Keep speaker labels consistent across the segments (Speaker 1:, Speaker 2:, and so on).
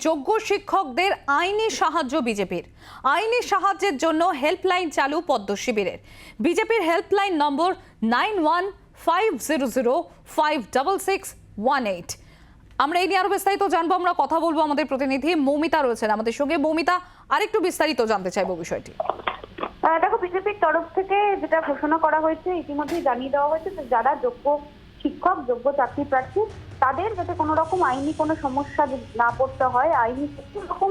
Speaker 1: যোগ্য শিক্ষকদের আইনি সাহায্য বিজেপির। আইনি সাহায্যের জন্য হেল্পলাইন চালু পদ্ম শিবিরের। বিজেপির হেল্পলাইন নম্বর 9150056618। আমরা এই নিয়ে আরো বিস্তারিত জানবো, আমরা কথা বলবো। আমাদের প্রতিনিধি মৌমিতা রয়েছেন আমাদের সঙ্গে। মৌমিতা, আরেকটু বিস্তারিত জানতে চাইবো বিষয়টি।
Speaker 2: দেখো, বিজেপির তরফ থেকে যেটা ঘোষণা করা হয়েছে, ইতিমধ্যেই জানিয়ে দেওয়া হয়েছে যে যারা যোগ্য শিক্ষক, যোগ্য চাকরি প্রার্থী, তাদের যাতে কোনো রকম আইনি কোনো সমস্যা না পড়তে হয়, আইনি কোনো রকম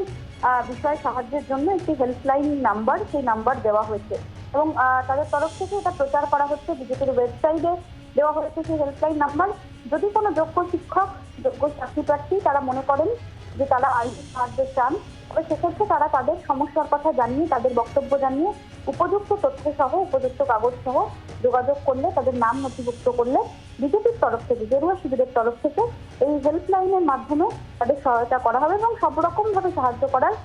Speaker 2: বিষয় সাহায্যের জন্য একটি হেল্পলাইন নাম্বার, সেই নাম্বার দেওয়া হয়েছে এবং তাদের তরফ থেকে এটা প্রচার করা হচ্ছে। বিজেপির ওয়েবসাইটে দেওয়া হয়েছে সেই হেল্পলাইন নাম্বার। যদি কোনো যোগ্য শিক্ষক, যোগ্য চাকরি প্রার্থী তারা মনে করেন যে তারা আইনি সাহায্য চান, তবে সেক্ষেত্রে তারা তাদের সমস্যার কথা জানিয়ে, তাদের বক্তব্য জানিয়ে উপযুক্ত তথ্য সহ, উপযুক্ত কাগজ সহ যোগাযোগ করলে, তাদের নাম নথিভুক্ত করলে বিজেপির তরফ থেকে, গেরুয়া শিবিরের তরফ থেকে এই হেল্পলাইনের মাধ্যমে তাদের সহায়তা করা হবে এবং সব রকম ভাবে সাহায্য করার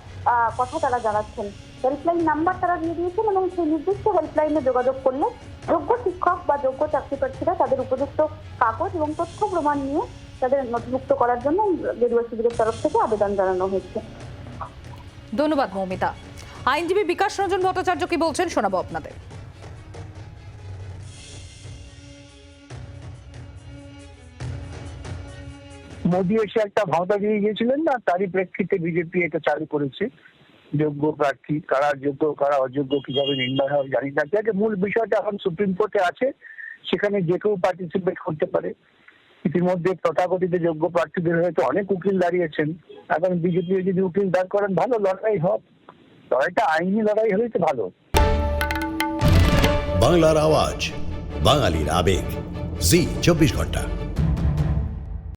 Speaker 2: কথা তারা জানাচ্ছেন। হেল্পলাইন নাম্বার তারা দিয়ে দিয়েছেন এবং সেই নির্দিষ্ট হেল্পলাইনে যোগাযোগ করলে যোগ্য শিক্ষক বা যোগ্য চাকরি প্রার্থীরা তাদের উপযুক্ত কাগজ এবং তথ্য প্রমাণ নিয়ে তাদের নথিভুক্ত করার জন্য গেরুয়া শিবিরের তরফ থেকে আবেদন জানানো হয়েছে।
Speaker 1: ধন্যবাদ মৌমিতা। আইনজীবী বিকাশ রঞ্জন ভট্টাচার্য কি বলছেন শোনাবো আপনাদের।
Speaker 3: মোদী এসে একটা ভাওতা দিয়ে গিয়েছিলেন না, তারই প্রেক্ষিতে বিজেপি এটা চালু করেছে। যোগ্য প্রার্থী কারা যোগ্য, কারা অযোগ্য কিভাবে নির্ণয় হয় জানি না। যাকে মূল বিষয়টা এখন সুপ্রিম কোর্টে আছে, সেখানে যে কেউ পার্টিসিপেট করতে পারে। ইতিমধ্যে তথাকথিত যোগ্য প্রার্থীদের হয়তো অনেক উকিল দাঁড়িয়েছেন। এখন বিজেপি যদি উকিল দাঁড় করেন, ভালো, লড়াই হোক। লড়াইটা আইনি লড়াই হলেই তো ভালো।
Speaker 4: বাংলার আওয়াজ, বাঙালির আবেগ, জি 24 ঘন্টা।